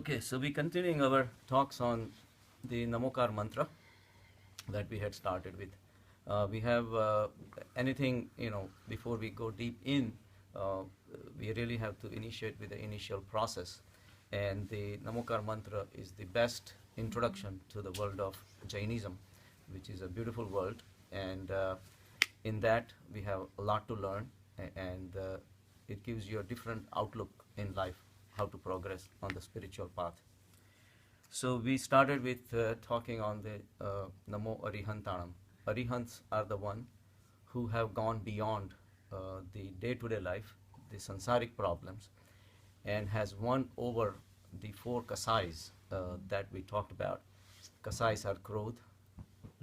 Okay, so we continuing our talks on the Namokar Mantra that we had started with. We have anything, before we go deep in, uh, we really have to initiate with the initial process. And the Namokar Mantra is the best introduction to the world of Jainism, which is a beautiful world. And in that, we have a lot to learn, and it gives you a different outlook in life, how to progress on the spiritual path. So we started with talking on the Namo Arihantanam. Arihants are the one who have gone beyond the day-to-day life, the sansaric problems, and has won over the four kasais that we talked about. Kasais are Krodh,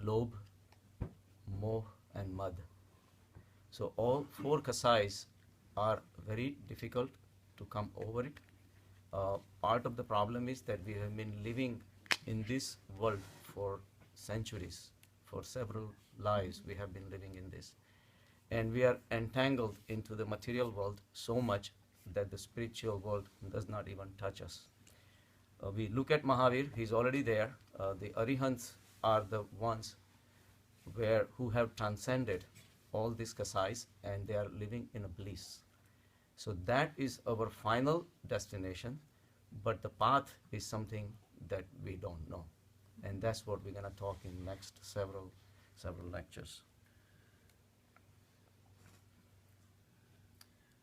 Lobh, Moh, and Mad. So all four kasais are very difficult to come over it. Part of the problem is that we have been living in this world for centuries, for several lives we have been living in this. And we are entangled into the material world so much that the spiritual world does not even touch us. We look at Mahavir, he's already there. The Arihants are the ones who have transcended all these kasais and they are living in a bliss. So that is our final destination, but the path is something that we don't know. And that's what we're going to talk in next several lectures.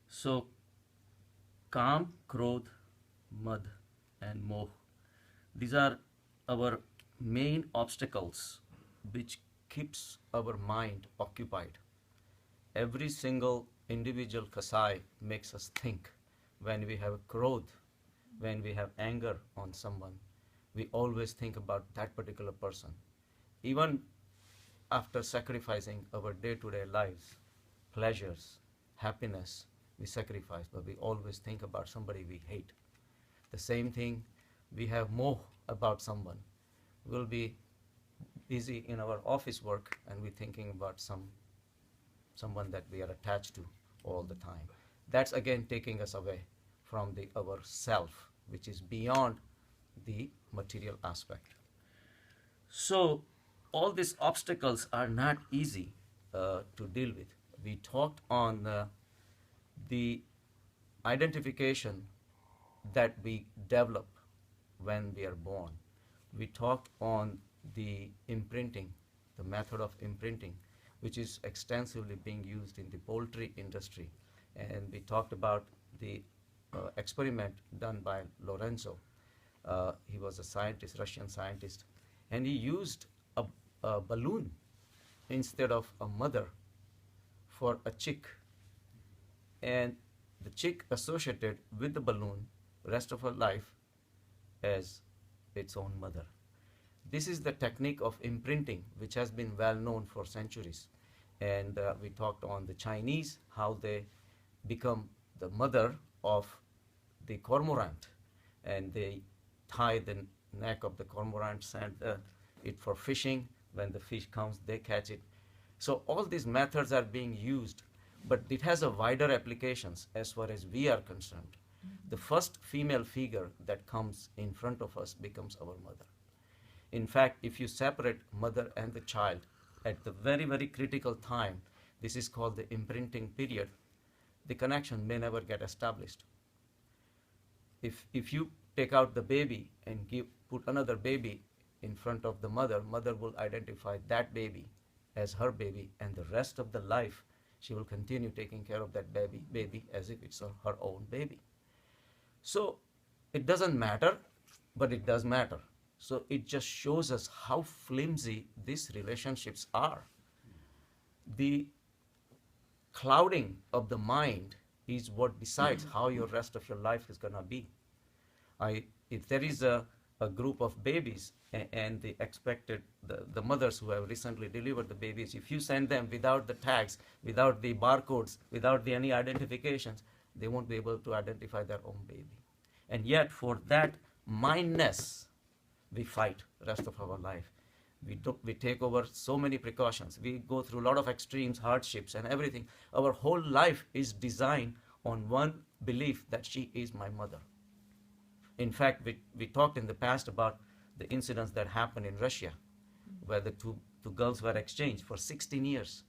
So, Kam, Krodh, Mad, and Moh. These are our main obstacles which keeps our mind occupied. Every single individual kasai makes us think. When we have krodh, when we have anger on someone, we always think about that particular person. Even after sacrificing our day-to-day lives, pleasures, happiness, we sacrifice, but we always think about somebody we hate. The same thing, we have moh about someone. We'll be busy in our office work and we're thinking about someone that we are attached to all the time. That's again taking us away from our self, which is beyond the material aspect. So all these obstacles are not easy to deal with. We talked on the identification that we develop when we are born. We talked on the imprinting, the method of imprinting, which is extensively being used in the poultry industry. And we talked about the experiment done by Lorenzo. He was a scientist, Russian scientist, and he used a balloon instead of a mother for a chick. And the chick associated with the balloon rest of her life as its own mother. This is the technique of imprinting, which has been well known for centuries. And we talked on the Chinese, how they become the mother of the cormorant. And they tie the neck of the cormorant, send it for fishing. When the fish comes, they catch it. So all these methods are being used, but it has a wider applications as far as we are concerned. The first female figure that comes in front of us becomes our mother. In fact, if you separate mother and the child at the very, very critical time, this is called the imprinting period, the connection may never get established. If you take out the baby and put another baby in front of the mother, mother will identify that baby as her baby, and the rest of the life she will continue taking care of that baby as if it's her own baby. So it doesn't matter, but it does matter. So it just shows us how flimsy these relationships are. The clouding of the mind is what decides how your rest of your life is going to be. If there is a group of babies and the mothers who have recently delivered the babies, if you send them without the tags, without the barcodes, without any identifications, they won't be able to identify their own baby. And yet for that mindness, we fight the rest of our life. We take over so many precautions. We go through a lot of extremes, hardships and everything. Our whole life is designed on one belief that she is my mother. In fact, we talked in the past about the incidents that happened in Russia, where the two girls were exchanged for 16 years.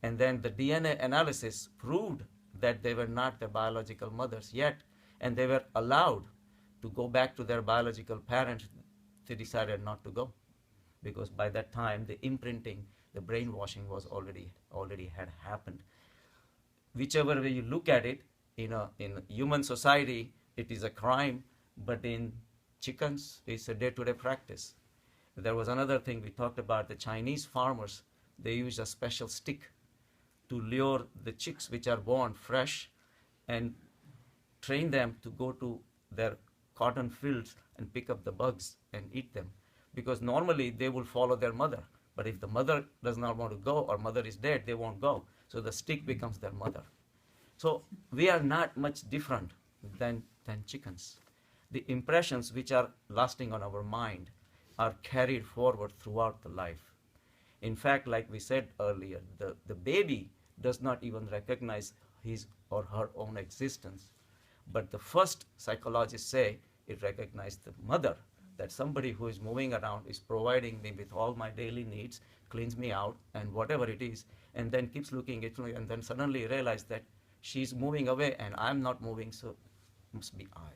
And then the DNA analysis proved that they were not their biological mothers yet, and they were allowed to go back to their biological parents. They decided not to go because by that time the imprinting, the brainwashing was already had happened. Whichever way you look at it, in human society, it is a crime, but in chickens, it's a day-to-day practice. There was another thing we talked about, the Chinese farmers, they use a special stick to lure the chicks which are born fresh and train them to go to their cotton fields and pick up the bugs and eat them. Because normally they will follow their mother. But if the mother does not want to go or mother is dead, they won't go. So the stick becomes their mother. So we are not much different than chickens. The impressions which are lasting on our mind are carried forward throughout the life. In fact, like we said earlier, the baby does not even recognize his or her own existence. But the first psychologists say it recognizes the mother, that somebody who is moving around is providing me with all my daily needs, cleans me out, and whatever it is, and then keeps looking at me, and then suddenly realize that she's moving away and I'm not moving, so must be I.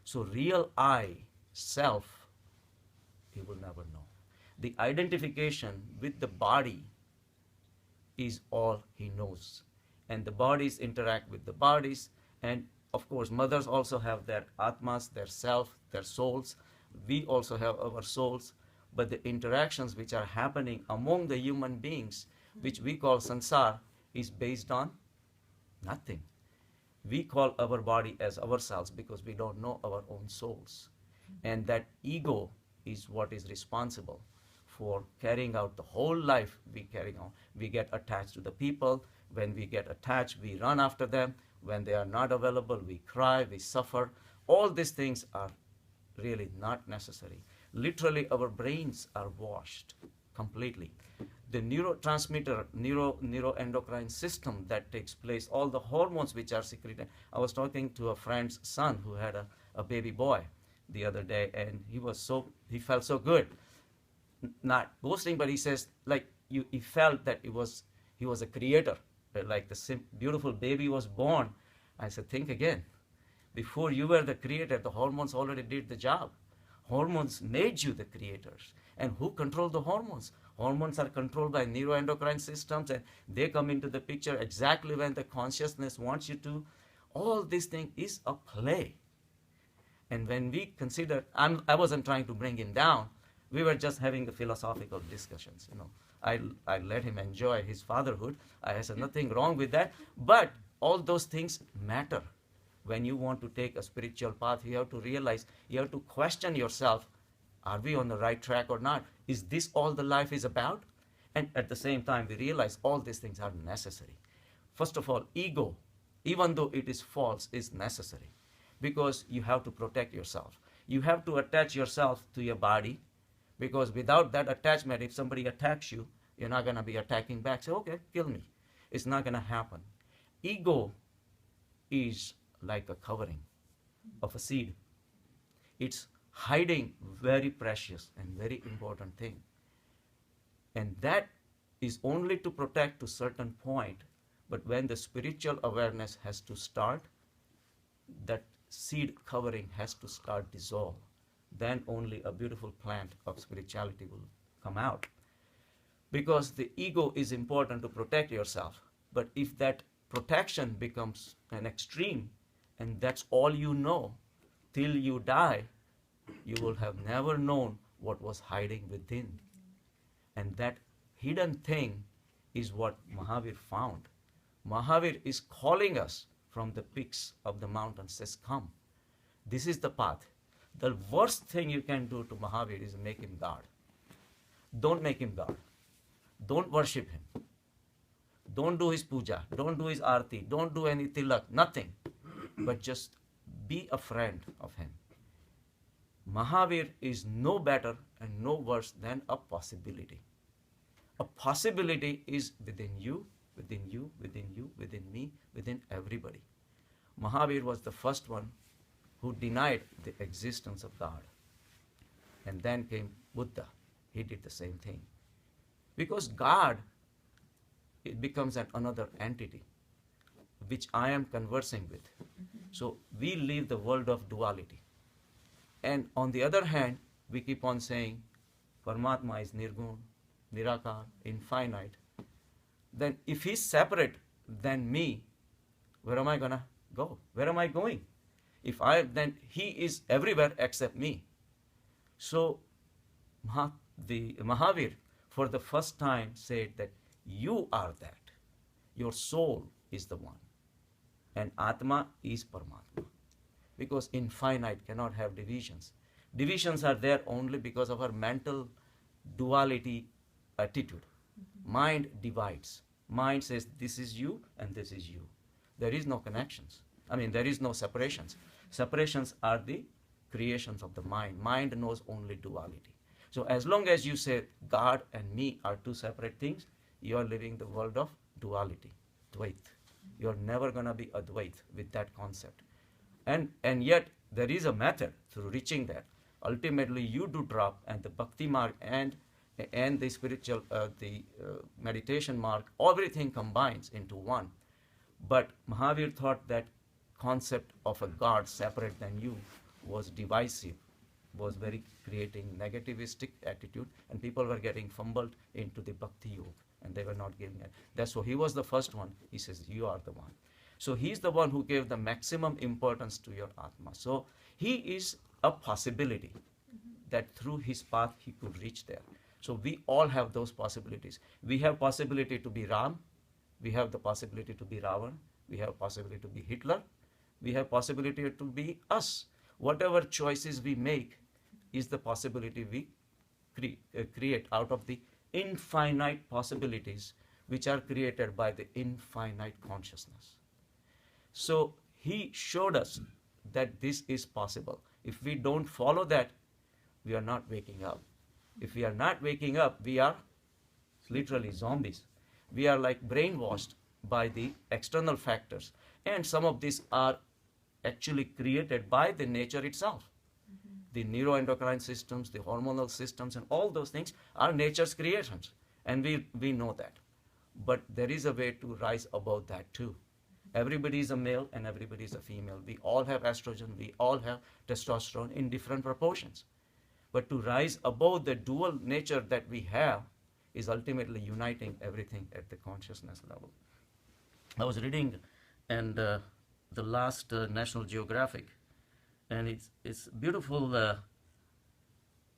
So real I, self, he will never know. The identification with the body is all he knows. And the bodies interact with the bodies. And of course, mothers also have their atmas, their self, their souls. We also have our souls. But the interactions which are happening among the human beings, which we call sansar, is based on nothing. We call our body as ourselves because we don't know our own souls. And that ego is what is responsible for carrying out the whole life we carry on. We get attached to the people. When we get attached, we run after them. When they are not available, we cry, we suffer. All these things are really not necessary. Literally, our brains are washed completely. The neurotransmitter, neuroendocrine system that takes place, all the hormones which are secreted. I was talking to a friend's son who had a baby boy the other day, and he felt so good. Not boasting, but he says, like, he felt that he was a creator, like the beautiful baby was born. I said, think again. Before you were the creator, the hormones already did the job. Hormones made you the creators. And who controlled the hormones? Hormones are controlled by neuroendocrine systems, and they come into the picture exactly when the consciousness wants you to. All this thing is a play. And when we consider, I wasn't trying to bring him down. We were just having the philosophical discussions. I let him enjoy his fatherhood. I said nothing wrong with that. But all those things matter. When you want to take a spiritual path, you have to realize, you have to question yourself, are we on the right track or not? Is this all the life is about? And at the same time, we realize all these things are necessary. First of all, ego, even though it is false, is necessary because you have to protect yourself. You have to attach yourself to your body, because without that attachment, if somebody attacks you, you're not going to be attacking back. Say, okay, kill me. It's not going to happen. Ego is like a covering of a seed. It's hiding very precious and very important thing. And that is only to protect to certain point. But when the spiritual awareness has to start, that seed covering has to start dissolve. Then only a beautiful plant of spirituality will come out. Because the ego is important to protect yourself. But if that protection becomes an extreme, and that's all you know, till you die, you will have never known what was hiding within. And that hidden thing is what Mahavir found. Mahavir is calling us from the peaks of the mountains, says, come. This is the path. The worst thing you can do to Mahavir is make him God. Don't make him God. Don't worship him. Don't do his puja. Don't do his arti. Don't do any tilak. Nothing. But just be a friend of him. Mahavir is no better and no worse than a possibility. A possibility is within you, within you, within you, within me, within everybody. Mahavir was the first one who denied the existence of God. And then came Buddha. He did the same thing. Because God, it becomes another entity which I am conversing with. So we live the world of duality. And on the other hand, we keep on saying Paramatma is Nirgun, Nirakar, infinite. Then if he's separate than me, where am I gonna go? Where am I going? Then he is everywhere except me. So the Mahavir for the first time said that you are that. Your soul is the one. And Atma is Paramatma. Because infinite cannot have divisions. Divisions are there only because of our mental duality attitude. Mind divides. Mind says this is you and this is you. There is no connections. There is no separations. Separations are the creations of the mind. Mind knows only duality. So as long as you say God and me are two separate things, you are living the world of duality, Dvait. You are never going to be Advait with that concept. And yet there is a method through reaching that. Ultimately you do drop, and the bhakti mark and the spiritual, meditation mark, everything combines into one. But Mahavir thought that concept of a God separate than you was divisive, was very creating negativistic attitude, and people were getting fumbled into the bhakti yoga, and they were not giving it. That's why he was the first one. He says, you are the one. So he's the one who gave the maximum importance to your Atma. So he is a possibility that through his path he could reach there. So we all have those possibilities. We have possibility to be Ram. We have the possibility to be Ravan. We have possibility to be Hitler. We have possibility to be us. Whatever choices we make is the possibility we create out of the infinite possibilities which are created by the infinite consciousness. So he showed us that this is possible. If we don't follow that, we are not waking up. If we are not waking up, we are literally zombies. We are like brainwashed by the external factors. And some of these are actually created by the nature itself. The neuroendocrine systems, the hormonal systems, and all those things are nature's creations. And we know that. But there is a way to rise above that too. Everybody is a male and everybody is a female. We all have estrogen, we all have testosterone in different proportions. But to rise above the dual nature that we have is ultimately uniting everything at the consciousness level. I was reading and the last National Geographic, and it's beautiful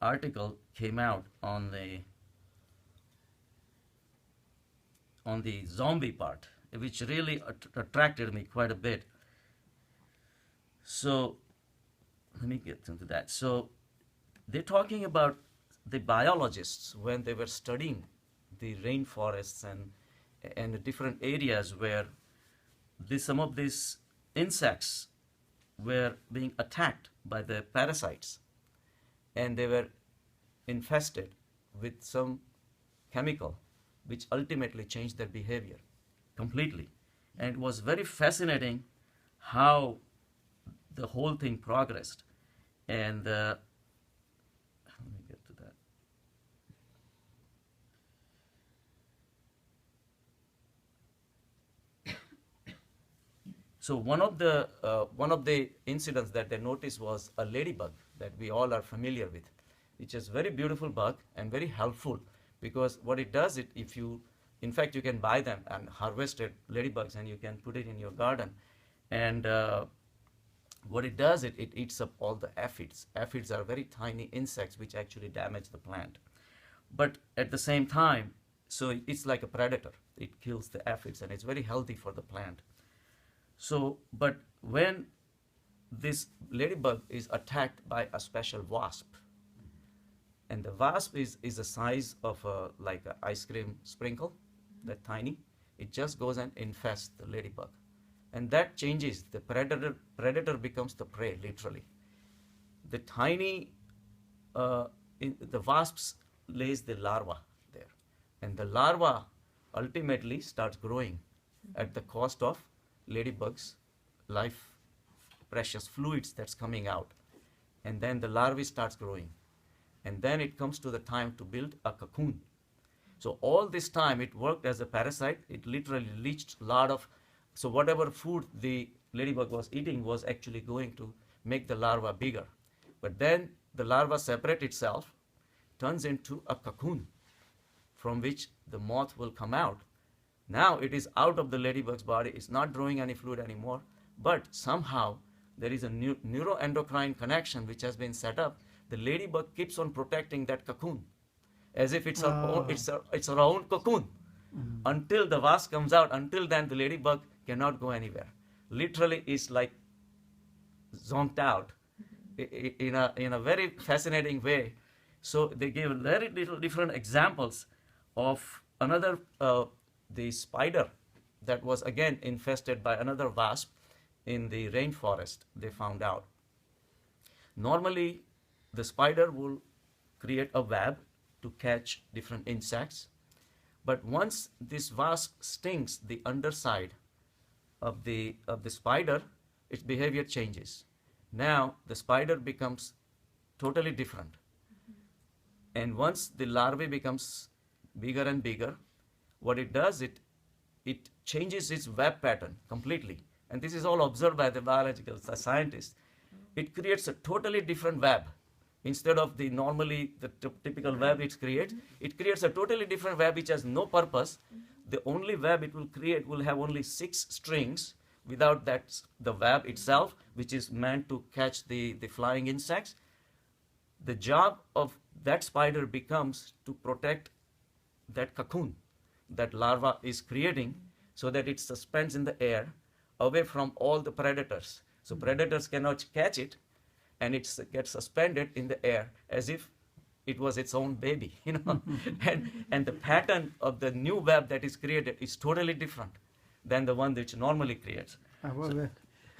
article came out on the zombie part, which really attracted me quite a bit. So let me get into that. So they're talking about the biologists when they were studying the rainforests and different areas where some of these insects were being attacked by the parasites, and they were infested with some chemical which ultimately changed their behavior completely. And it was very fascinating how the whole thing progressed. And let me get to that. So one of the incidents that they noticed was a ladybug that we all are familiar with, which is very beautiful bug and very helpful, because what it does, in fact you can buy them and harvested ladybugs and you can put it in your garden, and what it does, it eats up all the aphids. Aphids are very tiny insects which actually damage the plant, but at the same time, so it's like a predator. It kills the aphids and it's very healthy for the plant. So, but when this ladybug is attacked by a special wasp, and the wasp is the size of like an ice cream sprinkle, that tiny, it just goes and infests the ladybug. And that changes, the predator becomes the prey, literally. The tiny, the wasps lays the larva there. And the larva ultimately starts growing at the cost of ladybug's life precious fluids that's coming out. And then the larvae starts growing. And then it comes to the time to build a cocoon. So all this time it worked as a parasite. It literally leached a lot of, so whatever food the ladybug was eating was actually going to make the larva bigger. But then the larva separates itself, turns into a cocoon from which the moth will come out. Now it is out of the ladybug's body. It's not drawing any fluid anymore. But somehow there is a neuroendocrine connection which has been set up. The ladybug keeps on protecting that cocoon as if it's her own cocoon. Until the wasp comes out. Until then the ladybug cannot go anywhere. Literally is like zonked out in a very fascinating way. So they gave very little different examples of another the spider that was again infested by another wasp in the rainforest. They found out normally the spider will create a web to catch different insects, but once this wasp stings the underside of the spider, its behavior changes. Now the spider becomes totally different, and once the larvae becomes bigger and bigger, what it does, it changes its web pattern completely. And this is all observed by the biological scientists. It creates a totally different web. Instead of the normally the typical web it creates a totally different web which has no purpose. The only web it will create will have only 6 strings without that the web itself, which is meant to catch the flying insects. The job of that spider becomes to protect that cocoon that larva is creating, so that it suspends in the air away from all the predators. So predators cannot catch it, and it gets suspended in the air as if it was its own baby, and the pattern of the new web that is created is totally different than the one which normally creates.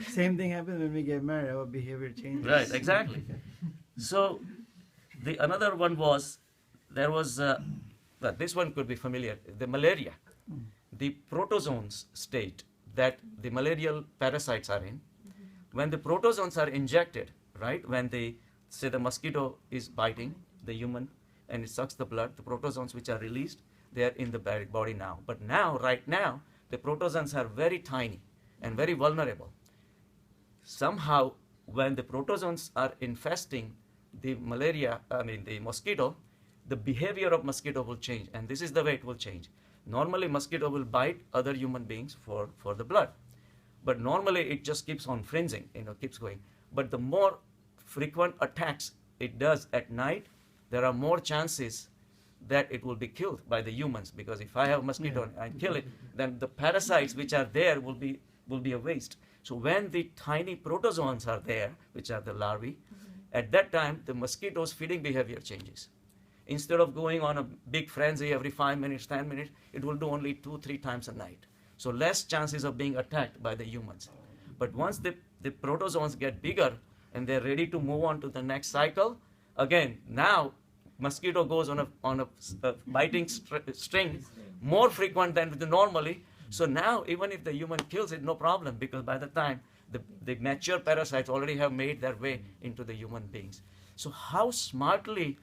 Same thing happens when we get married. Our behavior changes. Right, exactly. So another one was, there was well, this one could be familiar, the malaria. The protozoans state that the malarial parasites are in. When the protozoans are injected, right, when say the mosquito is biting the human and it sucks the blood, the protozoans which are released, they are in the body now. But right now, the protozoans are very tiny and very vulnerable. Somehow, when the protozoans are infesting the the mosquito, the behavior of mosquito will change, and this is the way it will change. Normally, mosquito will bite other human beings for the blood, but normally it just keeps on fringing, keeps going. But the more frequent attacks it does at night, there are more chances that it will be killed by the humans, because if I have a mosquito and I kill it, then the parasites which are there will be a waste. So when the tiny protozoans are there, which are the larvae, at that time the mosquito's feeding behavior changes. Instead of going on a big frenzy every 5 minutes, 10 minutes, it will do only 2-3 times a night. So less chances of being attacked by the humans. But once the protozoans get bigger and they're ready to move on to the next cycle, again, now mosquito goes on a biting string more frequent than normally. So now even if the human kills it, no problem, because by the time the mature parasites already have made their way into the human beings. So how smartly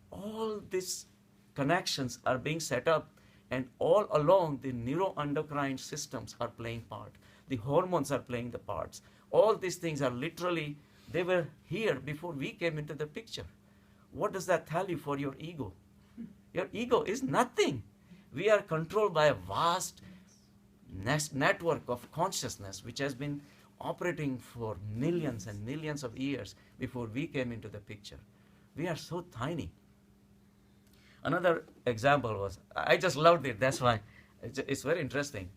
all these connections are being set up, and all along the neuroendocrine systems are playing part. The hormones are playing the parts. All these things are literally, they were here before we came into the picture. What does that tell you for your ego? Your ego is nothing. We are controlled by a vast network of consciousness which has been operating for millions and millions of years before we came into the picture. We are so tiny. Another example was, I just loved it, that's why it's very interesting.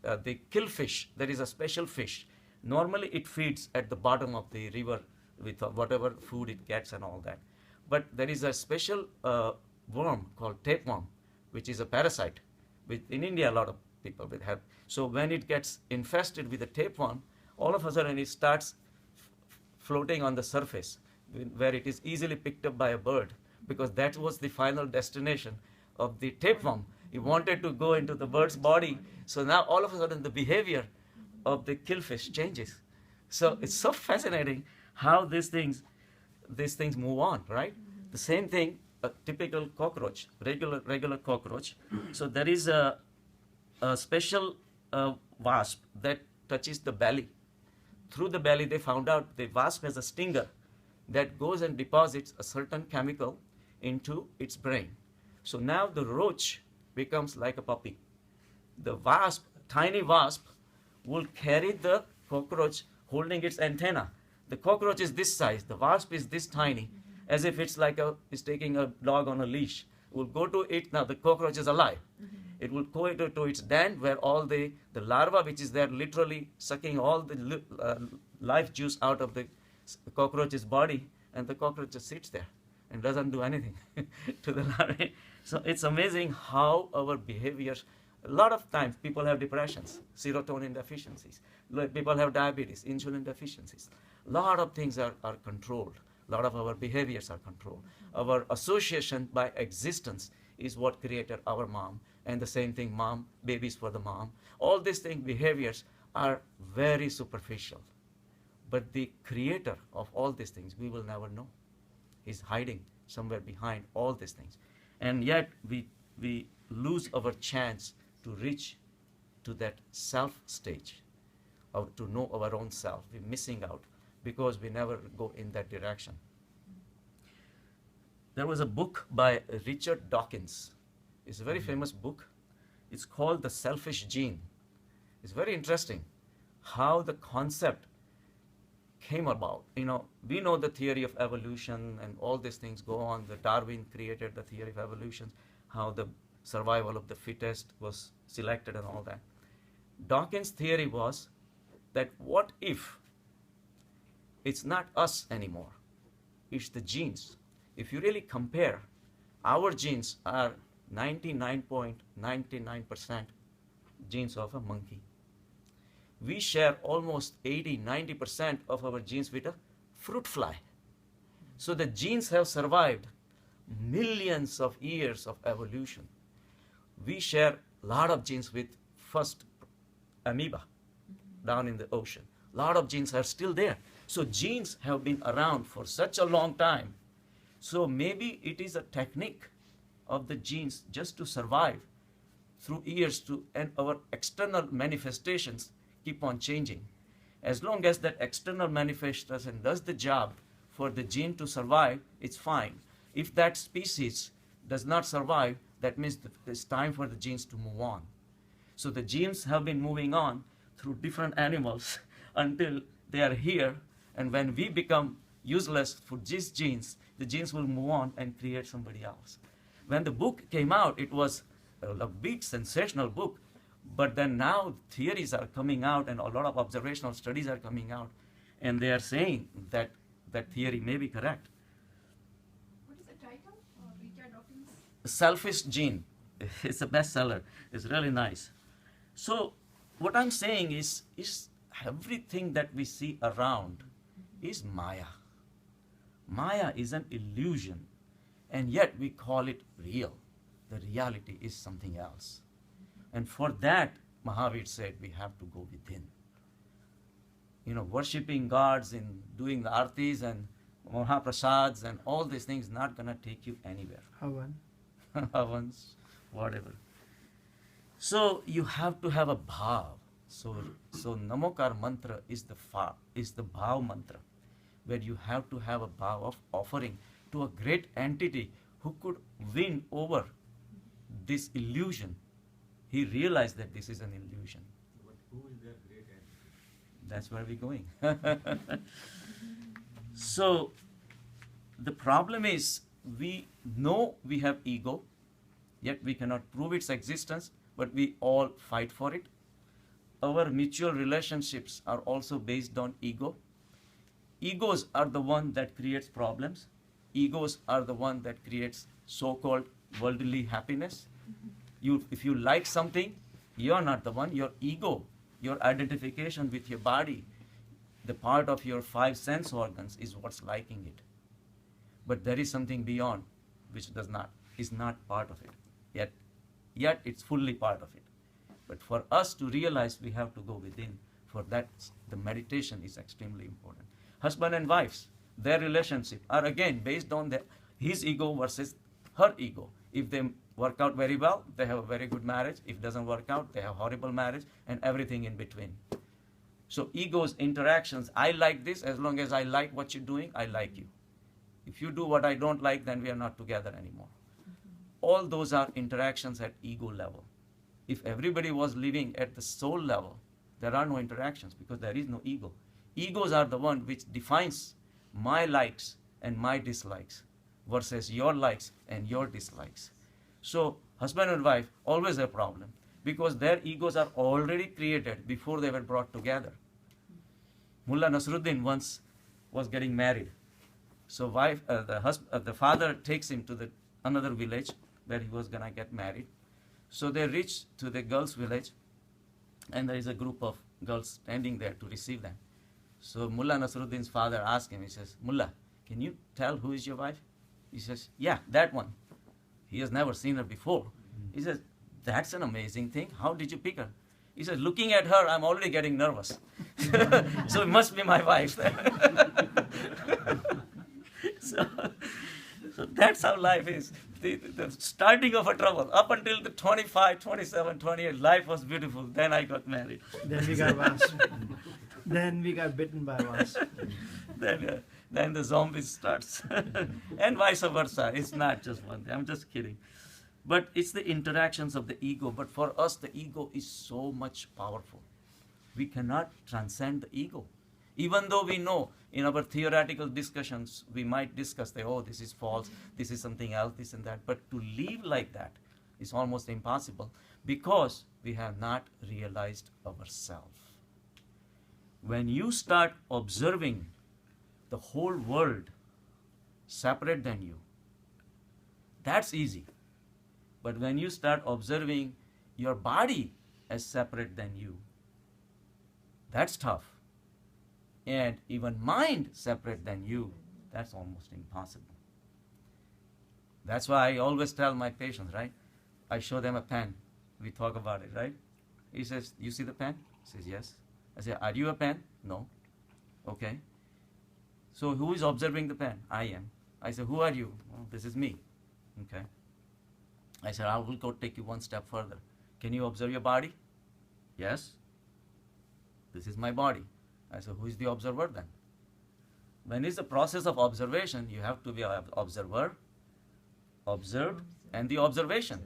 The killfish, there is a special fish. Normally it feeds at the bottom of the river with whatever food it gets and all that. But there is a special worm called tapeworm, which is a parasite. In India, a lot of people will have. So when it gets infested with a tapeworm, all of a sudden it starts floating on the surface, where it is easily picked up by a bird, because that was the final destination of the tapeworm. He wanted to go into the bird's body. So now all of a sudden the behavior of the killfish changes. So it's so fascinating how these things move on, right? The same thing, a typical cockroach, regular cockroach. So there is a special wasp that touches the belly. Through the belly, they found out the wasp has a stinger that goes and deposits a certain chemical into its brain. So now the roach becomes like a puppy. The wasp, tiny wasp, will carry the cockroach holding its antenna. The cockroach is this size, the wasp is this tiny, as if it's like it's taking a dog on a leash. Will go to it, now the cockroach is alive. It will go to its den where all the larva, which is there literally sucking all the life juice out of the cockroach's body, and the cockroach just sits there and doesn't do anything to the larvae. So it's amazing how our behaviors, a lot of times people have depressions, serotonin deficiencies, people have diabetes, insulin deficiencies. A lot of things are controlled. A lot of our behaviors are controlled. Our association by existence is what created our mom, and the same thing, mom, babies for the mom. All these things, behaviors are very superficial. But the creator of all these things, we will never know. He's hiding somewhere behind all these things. And yet we lose our chance to reach to that self stage, or to know our own self. We're missing out because we never go in that direction. There was a book by Richard Dawkins. It's a very famous book. It's called The Selfish Gene. It's very interesting how the concept came about. You know, we know the theory of evolution and all these things go on. The Darwin created the theory of evolution, how the survival of the fittest was selected and all that. Dawkins' theory was that what if it's not us anymore, it's the genes. If you really compare, our genes are 99.99% genes of a monkey. We share almost 80-90% of our genes with a fruit fly. So the genes have survived millions of years of evolution. We share a lot of genes with first amoeba down in the ocean. A lot of genes are still there. So genes have been around for such a long time. So maybe it is a technique of the genes just to survive through years and our external manifestations keep on changing. As long as that external manifestation does the job for the gene to survive, it's fine. If that species does not survive, that means it's time for the genes to move on. So the genes have been moving on through different animals until they are here, and when we become useless for these genes, the genes will move on and create somebody else. When the book came out, it was a big sensational book, but then now theories are coming out and a lot of observational studies are coming out, and they are saying that that theory may be correct. What is the title? Richard Dawkins? Selfish Gene. It's a bestseller. It's really nice. So what I'm saying is everything that we see around is Maya. Maya is an illusion, and yet we call it real. The reality is something else. And for that, Mahavir said we have to go within. You know, worshipping gods and doing the artis and Mahaprasads and all these things not going to take you anywhere. Havan. Havans, whatever. So you have to have a bhav. So Namokar Mantra is the bhav mantra, where you have to have a bhav of offering to a great entity who could win over this illusion. He realized that this is an illusion. But who is their great entity? That's where we're going. So the problem is we know we have ego, yet we cannot prove its existence, but we all fight for it. Our mutual relationships are also based on ego. Egos are the one that creates problems. Egos are the one that creates so-called worldly happiness. If you like something, you're not the one. Your ego, your identification with your body, the part of your 5 sense organs is what's liking it. But there is something beyond which is not part of it. Yet it's fully part of it. But for us to realize, we have to go within. For that, the meditation is extremely important. Husband and wives, their relationship are again based on his ego versus her ego. If they work out very well, they have a very good marriage. If it doesn't work out, they have horrible marriage and everything in between. So egos, interactions, I like this, as long as I like what you're doing, I like you. If you do what I don't like, then we are not together anymore. All those are interactions at ego level. If everybody was living at the soul level, there are no interactions because there is no ego. Egos are the one which defines my likes and my dislikes versus your likes and your dislikes. So husband and wife always a problem because their egos are already created before they were brought together. Mullah Nasruddin once was getting married. So the father takes him to another village where he was gonna get married. So they reach to the girls' village, and there is a group of girls standing there to receive them. So Mullah Nasruddin's father asked him, he says, Mullah, can you tell who is your wife? He says, yeah, that one. He has never seen her before. He says, that's an amazing thing. How did you pick her? He says, looking at her, I'm already getting nervous. So it must be my wife. So that's how life is. The starting of a trouble. Up until the 25, 27, 28, life was beautiful. Then I got married. Then we got wasp. Then we got bitten by wasp. Then the zombies starts. And vice versa. It's not just one thing. I'm just kidding. But it's the interactions of the ego. But for us, the ego is so much powerful. We cannot transcend the ego. Even though we know in our theoretical discussions, we might discuss, this is false, this is something else, this and that. But to live like that is almost impossible because we have not realized ourselves. When you start observing the whole world separate than you, that's easy. But when you start observing your body as separate than you, that's tough. And even mind separate than you, that's almost impossible. That's why I always tell my patients, right? I show them a pen. We talk about it, right? He says, you see the pen? He says, yes. I say, are you a pen? No. Okay. So who is observing the pen? I am. I say, who are you? Well, this is me. Okay. I said, I will go take you one step further. Can you observe your body? Yes. This is my body. I said, who is the observer then? When it's the process of observation, you have to be an observer, observed, and the observation.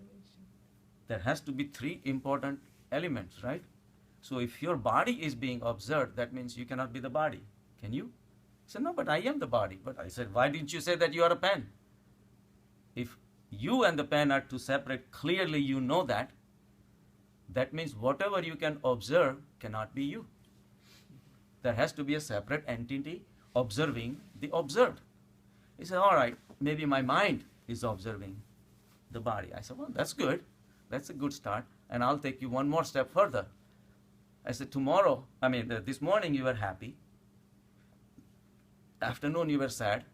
There has to be three important elements, right? So if your body is being observed, that means you cannot be the body. Can you? He said, no, but I am the body. But I said, why didn't you say that you are a pen? If you and the pen are two separate, clearly you know that. That means whatever you can observe cannot be you. There has to be a separate entity observing the observed. He said, all right, maybe my mind is observing the body. I said, well, that's good. That's a good start. And I'll take you one more step further. I said, this morning you were happy. Afternoon you were sad.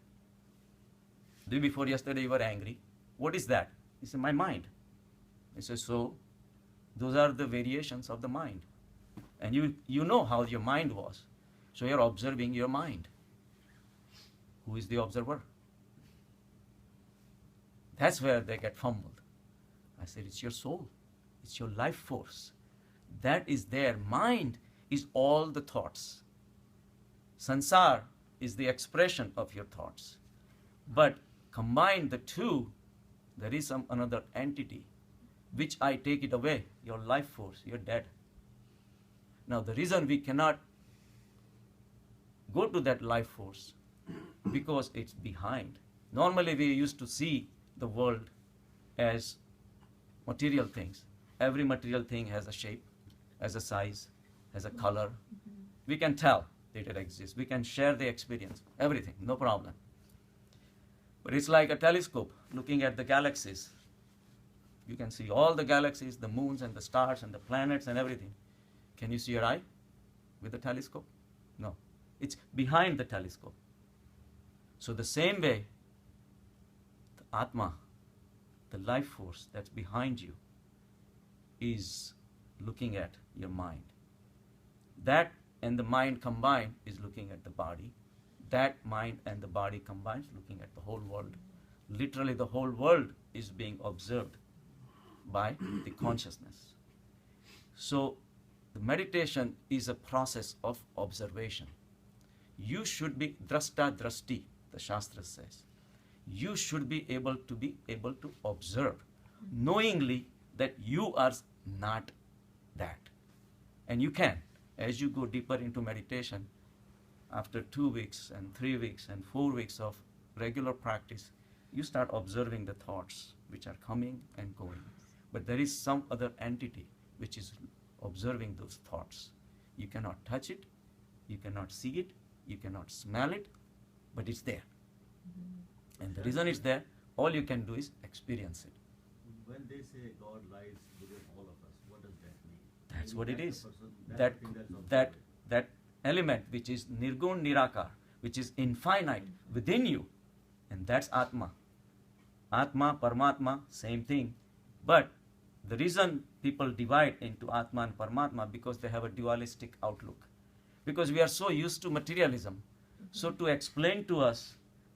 Day before yesterday you were angry. What is that? He said, my mind. I said, so those are the variations of the mind. And you know how your mind was. So you're observing your mind. Who is the observer? That's where they get fumbled. I said, it's your soul. It's your life force. That is there. Mind is all the thoughts. Sansar is the expression of your thoughts. But combine the two, there is another entity, which I take it away, your life force, you're dead. Now the reason we cannot go to that life force, because it's behind. Normally we used to see the world as material things. Every material thing has a shape, has a size, has a color. We can tell that it exists. We can share the experience, everything, no problem. But it's like a telescope looking at the galaxies. You can see all the galaxies, the moons and the stars and the planets and everything. Can you see your eye with the telescope? No. It's behind the telescope. So the same way, the Atma, the life force that's behind you, is looking at your mind. That and the mind combined is looking at the body. That mind and the body combined is looking at the whole world. Literally, the whole world is being observed by the consciousness. So, the meditation is a process of observation. You should be drashta drashti, the Shastra says. You should be able to observe, knowingly that you are not that. And you can, as you go deeper into meditation, after 2 weeks and 3 weeks and 4 weeks of regular practice, you start observing the thoughts which are coming and going. But there is some other entity which is observing those thoughts. You cannot touch it, you cannot see it, you cannot smell it, but it's there. And the reason it's there, all you can do is experience it. When they say God lies within all of us, what does that mean? That's Meaning what it the is. person- That thing that's that observed. that element which is nirgun nirakar, which is infinite within you, and that's Atma. Atma, Paramatma, same thing. But the reason people divide into Atma and Paramatma because they have a dualistic outlook. Because we are so used to materialism. So to explain to us,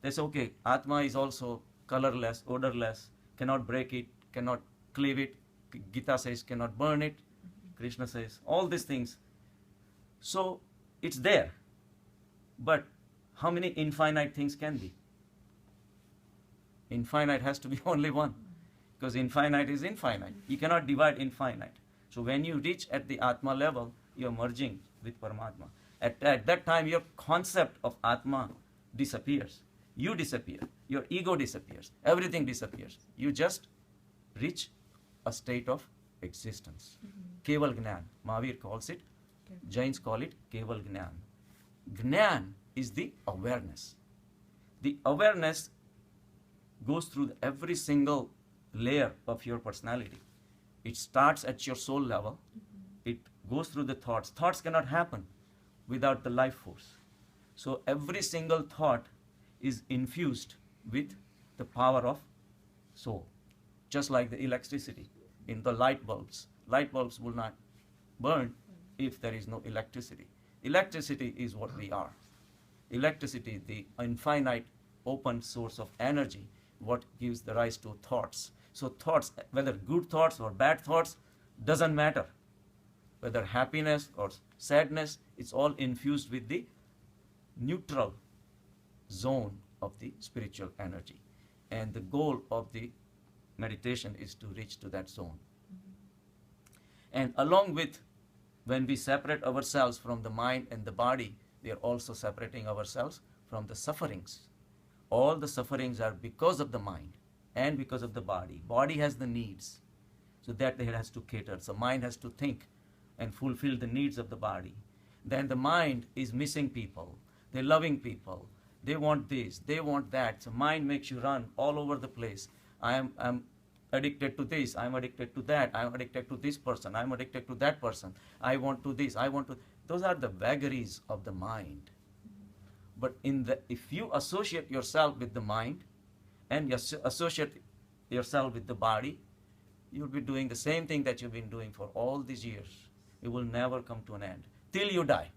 they say, okay, Atma is also colorless, odorless, cannot break it, cannot cleave it. Gita says cannot burn it. Krishna says all these things. So it's there. But how many infinite things can be? Infinite has to be only one. Because infinite is infinite. You cannot divide infinite. So when you reach at the Atma level, you are merging with Paramatma. At that time, your concept of Atma disappears. You disappear. Your ego disappears. Everything disappears. You just reach a state of existence. Keval Gnan. Mahavir calls it, Jains call it Keval Gnan. Gnan is the awareness. The awareness goes through every single layer of your personality. It starts at your soul level. It goes through the thoughts. Thoughts cannot happen without the life force. So every single thought is infused with the power of soul. Just like the electricity in the light bulbs. Light bulbs will not burn if there is no electricity. Electricity is what we are. Electricity, the infinite open source of energy, what gives the rise to thoughts. So thoughts, whether good thoughts or bad thoughts, doesn't matter. Whether happiness or sadness, it's all infused with the neutral zone of the spiritual energy. And the goal of the meditation is to reach to that zone. And along with, when we separate ourselves from the mind and the body, we are also separating ourselves from the sufferings. All the sufferings are because of the mind and because of the body. Body has the needs, so that it has to cater. So mind has to think and fulfill the needs of the body. Then the mind is missing people. They're loving people. They want this, they want that. So mind makes you run all over the place. I'm addicted to this, I'm addicted to that, I'm addicted to this person, I'm addicted to that person, I want to this, I want to... Those are the vagaries of the mind. But if you associate yourself with the mind and you associate yourself with the body, you'll be doing the same thing that you've been doing for all these years. It will never come to an end till you die.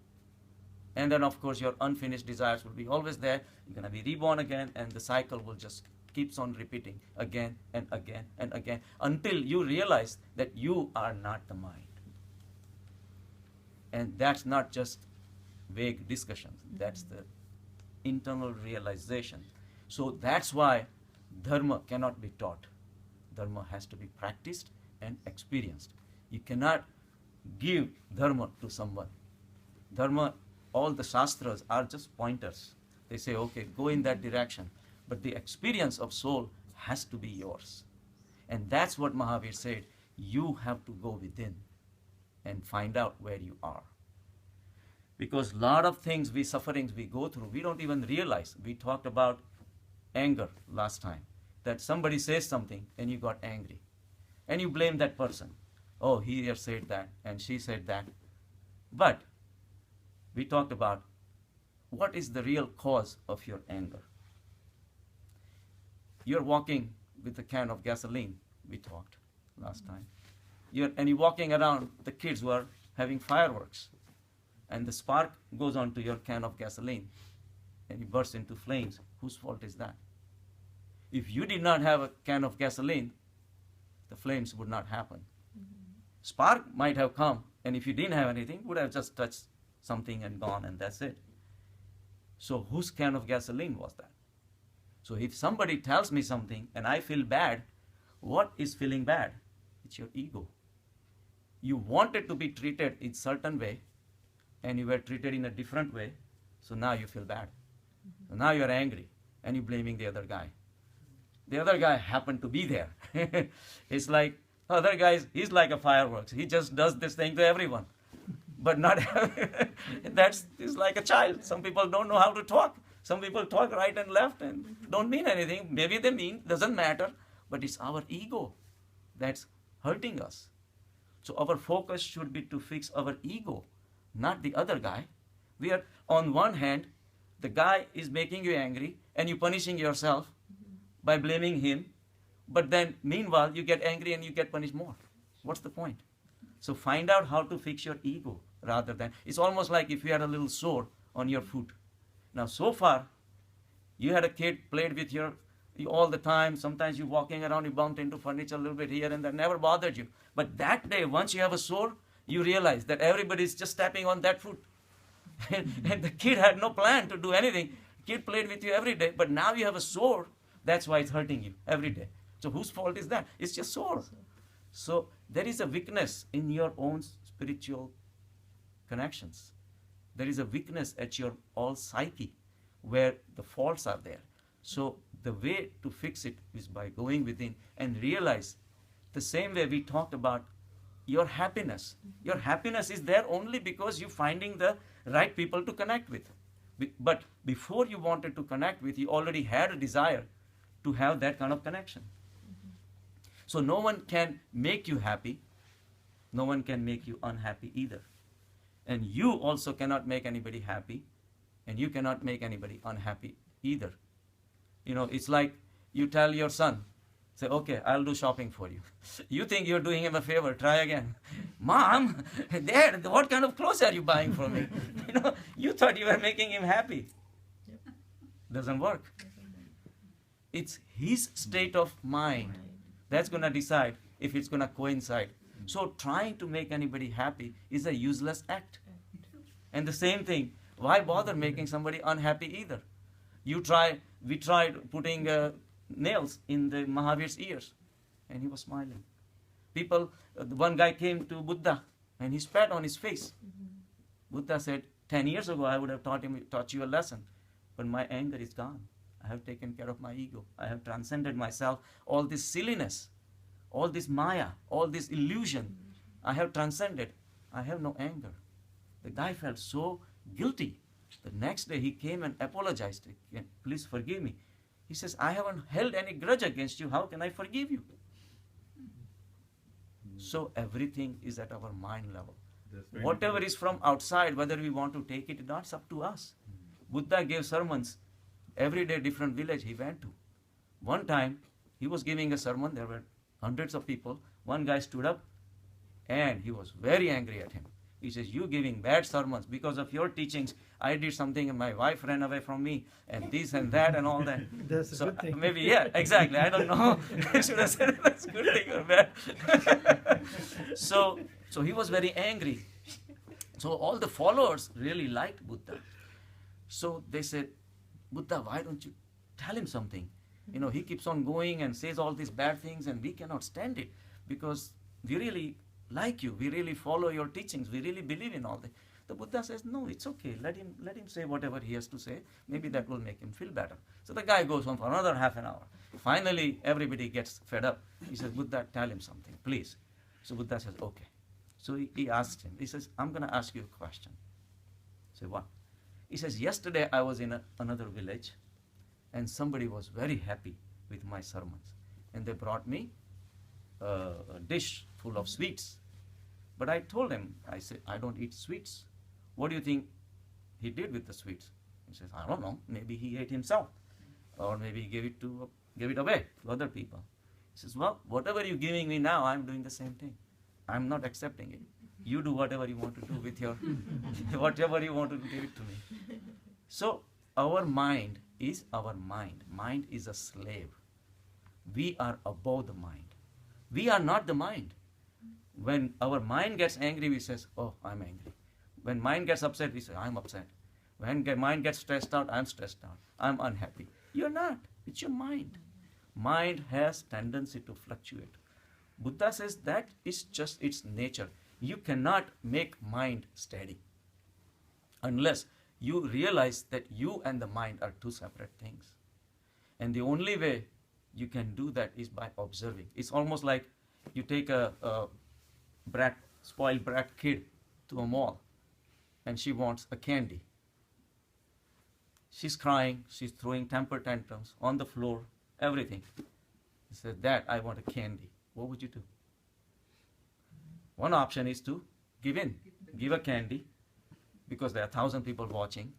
And then, of course, your unfinished desires will be always there. You're going to be reborn again, and the cycle will just keeps on repeating again and again and again until you realize that you are not the mind. And that's not just vague discussions. That's the internal realization. So that's why dharma cannot be taught. Dharma has to be practiced and experienced. You cannot give dharma to someone. Dharma, all the shastras are just pointers. They say, okay, go in that direction. But the experience of soul has to be yours. And that's what Mahavir said. You have to go within and find out where you are. Because a lot of things, sufferings we go through, we don't even realize. We talked about anger last time. That somebody says something and you got angry. And you blame that person. Oh, he here said that and she said that. But we talked about what is the real cause of your anger. You're walking with a can of gasoline, we talked last time. You're walking around the kids who are having fireworks. and the spark goes onto your can of gasoline and it bursts into flames, whose fault is that? If you did not have a can of gasoline, the flames would not happen. Spark might have come, and if you didn't have anything, would have just touched something and gone, and that's it. So whose can of gasoline was that? So if somebody tells me something and I feel bad, what is feeling bad? It's your ego. You wanted to be treated in certain way, and you were treated in a different way, so now you feel bad. So now you're angry, and you're blaming the other guy. The other guy happened to be there. It's like, other guys, he's like a fireworks. He just does this thing to everyone. But not, he's like a child. Some people don't know how to talk. Some people talk right and left and don't mean anything. Maybe they mean, doesn't matter. But it's our ego that's hurting us. So our focus should be to fix our ego, not the other guy. We are, on one hand, the guy is making you angry and you're punishing yourself by blaming him. But then, meanwhile, you get angry and you get punished more. What's the point? So find out how to fix your ego rather than, it's almost like if you had a little sore on your foot. Now, so far, you had a kid played with you all the time. Sometimes you're walking around, you bumped into furniture a little bit here and that, never bothered you. But that day, once you have a sore, you realize that everybody's just stepping on that foot. And the kid had no plan to do anything. Kid played with you every day, but now you have a sore. That's why it's hurting you every day. So whose fault is that? It's just sore. So there is a weakness in your own spiritual connections. There is a weakness at your all psyche where the faults are there. So the way to fix it is by going within and realize the same way we talked about your happiness. Your happiness is there only because you're finding the right people to connect with. But before you wanted to connect with, you already had a desire to have that kind of connection. So no one can make you happy. No one can make you unhappy either. And you also cannot make anybody happy. And you cannot make anybody unhappy either. You know, it's like you tell your son, say, okay, I'll do shopping for you. You think you're doing him a favor, try again. Mom, Dad, what kind of clothes are you buying for me? You know, you thought you were making him happy. Doesn't work. It's his state of mind that's going to decide if it's going to coincide. So trying to make anybody happy is a useless act. And the same thing, why bother making somebody unhappy either? We tried putting nails in the Mahavir's ears, and he was smiling. One guy came to Buddha, and he spat on his face. Buddha said, 10 years ago I would have taught you a lesson, but my anger is gone. I have taken care of my ego. I have transcended myself. All this silliness, all this maya, all this illusion, I have transcended. I have no anger. The guy felt so guilty. The next day he came and apologized. Please forgive me. He says, I haven't held any grudge against you. How can I forgive you? So everything is at our mind level. Whatever is from outside, whether we want to take it or not, it's up to us. Buddha gave sermons. Every day, different village he went to. One time, he was giving a sermon. There were hundreds of people. One guy stood up, and he was very angry at him. He says, you giving bad sermons. Because of your teachings, I did something, and my wife ran away from me, and this and that and all that. That's a good thing. Maybe, yeah, exactly. I don't know. I should have said that's a good thing or bad. So he was very angry. So all the followers really liked Buddha. So they said, Buddha, why don't you tell him something? You know, he keeps on going and says all these bad things, and we cannot stand it because we really like you. We really follow your teachings. We really believe in all that. The Buddha says, no, it's okay. Let him say whatever he has to say. Maybe that will make him feel better. So the guy goes on for another half an hour. Finally, everybody gets fed up. He says, Buddha, tell him something, please. So Buddha says, okay. So he asked him. He says, I'm going to ask you a question. Say, what? He says, yesterday I was in another village, and somebody was very happy with my sermons. And they brought me a dish full of sweets. But I told him, I said, I don't eat sweets. What do you think he did with the sweets? He says, I don't know. Maybe he ate himself. Or maybe he gave it away to other people. He says, well, whatever you're giving me now, I'm doing the same thing. I'm not accepting it. You do whatever you want to do with your, whatever you want to give it to me. So our mind is our mind. Mind is a slave. We are above the mind. We are not the mind. When our mind gets angry, we say, oh, I'm angry. When mind gets upset, we say, I'm upset. When mind gets stressed out, I'm stressed out. I'm unhappy. You're not. It's your mind. Mind has tendency to fluctuate. Buddha says that is just its nature. You cannot make mind steady unless you realize that you and the mind are two separate things. And the only way you can do that is by observing. It's almost like you take a spoiled brat kid to a mall and she wants a candy. She's crying, she's throwing temper tantrums on the floor, everything. He says, Dad, I want a candy. What would you do? One option is to give in, give a candy, because there are 1,000 people watching,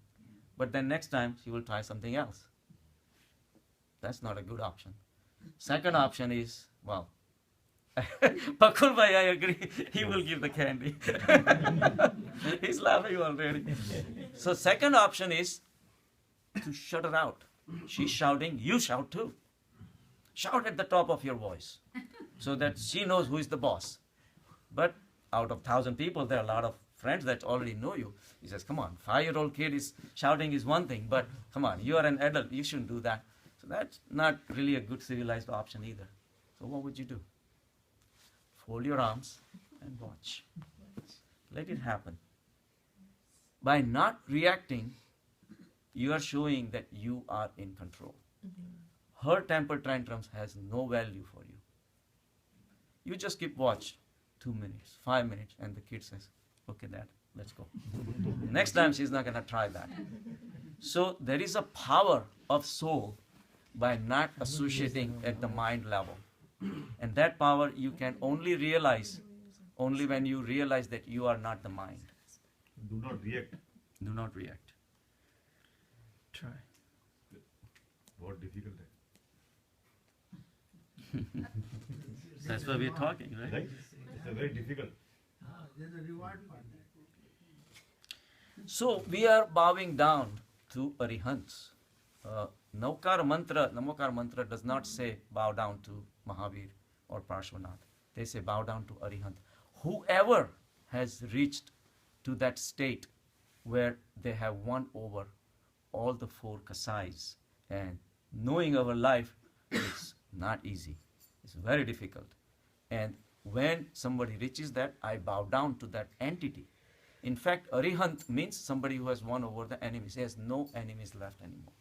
but then next time she will try something else. That's not a good option. Second option is, well, Pakul Bhai, I agree, he will give the candy. He's laughing already. So second option is to shut her out. She's shouting, you shout too. Shout at the top of your voice so that she knows who is the boss. But out of 1,000 people, there are a lot of friends that already know you. He says, come on, 5-year-old kid is shouting is one thing, but come on, you are an adult, you shouldn't do that. So that's not really a good civilized option either. So what would you do? Fold your arms and watch. Let it happen. By not reacting, you are showing that you are in control. Her temper tantrums has no value for you. You just keep watch 2 minutes, 5 minutes, and the kid says, okay, Dad, let's go. Next time she's not going to try that. So there is a power of soul by not associating at the mind level. And that power you can only realize only when you realize that you are not the mind. Do not react. Do not react. Try. What difficult. That's why we're talking, right? Right? It's very difficult. There's a reward for that. So we are bowing down to Arihants. Namokar Mantra does not say bow down to Mahavir or Parshvanath. They say bow down to Arihant. Whoever has reached to that state where they have won over all the 4 kasais, and knowing our life is not easy. It's very difficult. And when somebody reaches that, I bow down to that entity. In fact, Arihant means somebody who has won over the enemies. He has no enemies left anymore.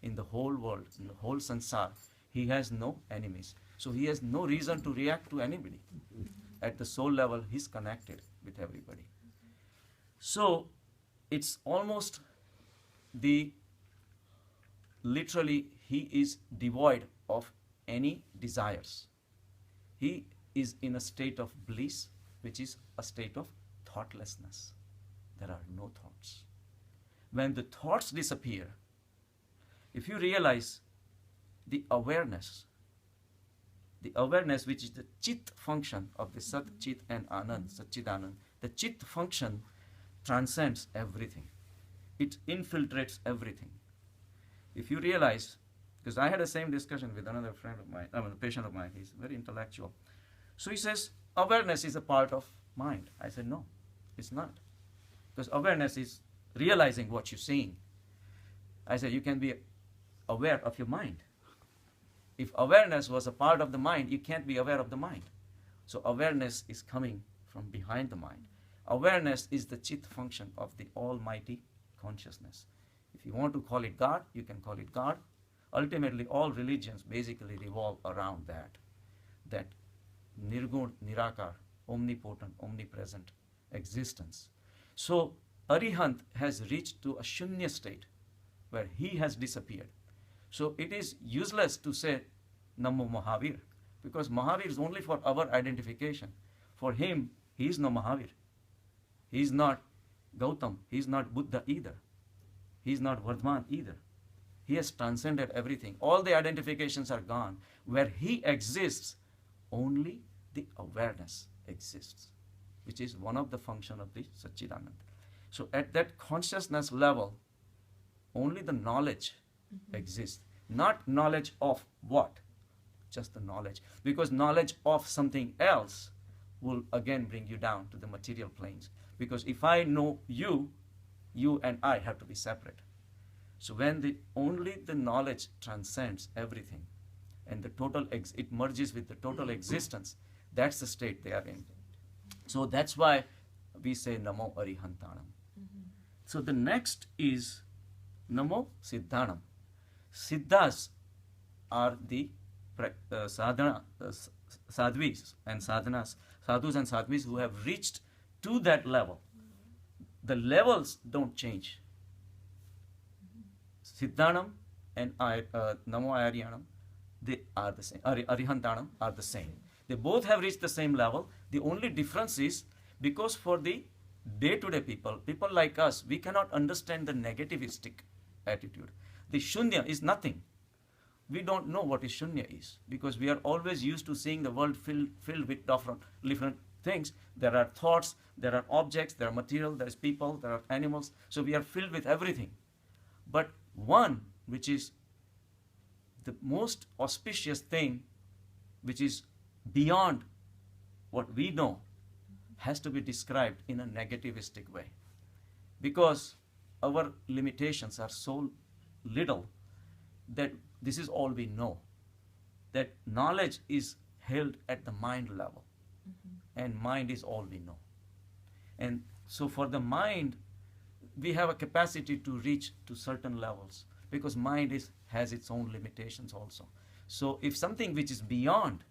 In the whole world, in the whole sansar, he has no enemies. So he has no reason to react to anybody. At the soul level, he's connected with everybody. So it's almost literally, he is devoid of any desires. He is in a state of bliss, which is a state of thoughtlessness. There are no thoughts. When the thoughts disappear, if you realize the awareness which is the chit function of the Sat, Chit and Anand, Satchidanand, the chit function transcends everything. It infiltrates everything. If you realize, because I had the same discussion with another friend of mine, a patient of mine, he's very intellectual. So he says, awareness is a part of mind. I said, no, it's not. Because awareness is realizing what you're seeing. I said, you can be aware of your mind. If awareness was a part of the mind, you can't be aware of the mind. So awareness is coming from behind the mind. Awareness is the chit function of the almighty consciousness. If you want to call it God, you can call it God. Ultimately, all religions basically revolve around that nirgun, nirakar, omnipotent, omnipresent existence. So Arihant has reached to a shunya state where he has disappeared. So it is useless to say Namo Mahavir, because Mahavir is only for our identification. For him, he is no Mahavir. He is not Gautam. He is not Buddha either. He is not Vardhman either. He has transcended everything. All the identifications are gone. Where he exists, only the awareness exists. which is one of the function of the Satchidanand. So at that consciousness level, only the knowledge exists. Not knowledge of what? Just the knowledge. Because knowledge of something else will again bring you down to the material planes. Because if I know you, you and I have to be separate. So when only the knowledge transcends everything, and the total it merges with the total existence, that's the state they are in. So that's why we say Namo Arihantanam. So the next is Namo Siddhanam. Siddhas are the sadhvis and sadhanas, sadhus and sadhvis who have reached to that level. The levels don't change. Siddhanam and Namo Arihanam, they are the same. Arihantanam are the same. They both have reached the same level. The only difference is because for the day-to-day people like us, we cannot understand the negativistic attitude. The shunya is nothing. We don't know what is shunya is because we are always used to seeing the world filled with different things. There are thoughts, there are objects, there are material, there is people, there are animals. So we are filled with everything. But one, which is the most auspicious thing, which is beyond what we know, has to be described in a negativistic way. Because our limitations are so little that this is all we know. That knowledge is held at the mind level. And mind is all we know. And so for the mind, we have a capacity to reach to certain levels because mind has its own limitations also. So if something which is beyond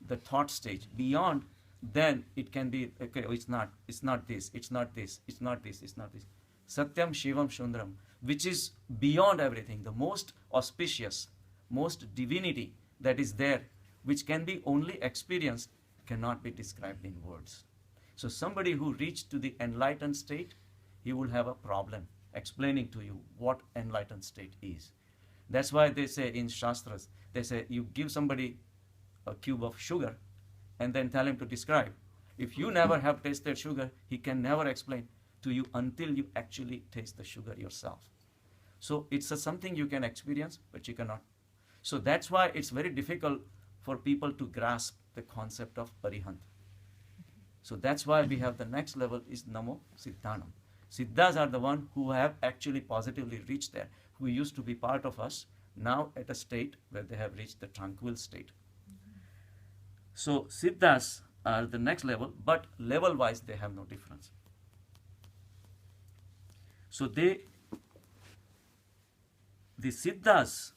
the thought stage, beyond, then it can be, okay, oh, it's not this, it's not this, it's not this, it's not this. Satyam Shivam Shundram, which is beyond everything, the most auspicious, most divinity that is there, which can be only experienced, cannot be described in words. So somebody who reached to the enlightened state, he will have a problem explaining to you what enlightened state is. That's why they say in Shastras, they say you give somebody a cube of sugar and then tell him to describe. If you never have tasted sugar, he can never explain to you until you actually taste the sugar yourself. So it's something you can experience, but you cannot. So that's why it's very difficult for people to grasp the concept of Arihant. So that's why we have the next level is Namo Siddhanam. Siddhas are the one who have actually positively reached there, who used to be part of us, now at a state where they have reached the tranquil state. So Siddhas are the next level, but level-wise they have no difference. So the Siddhas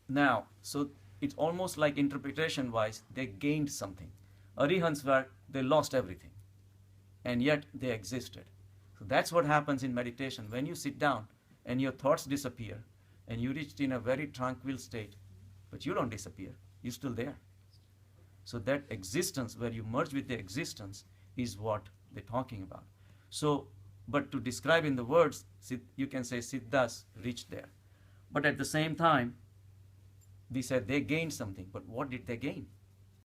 now, so it's almost like interpretation-wise, they gained something. Arihants were, they lost everything, and yet they existed. So that's what happens in meditation. When you sit down and your thoughts disappear, and you reach in a very tranquil state, but you don't disappear, you're still there. So that existence, where you merge with the existence, is what they're talking about. So, but to describe in the words, you can say Siddhas reached there. But at the same time, we said they gained something, but what did they gain?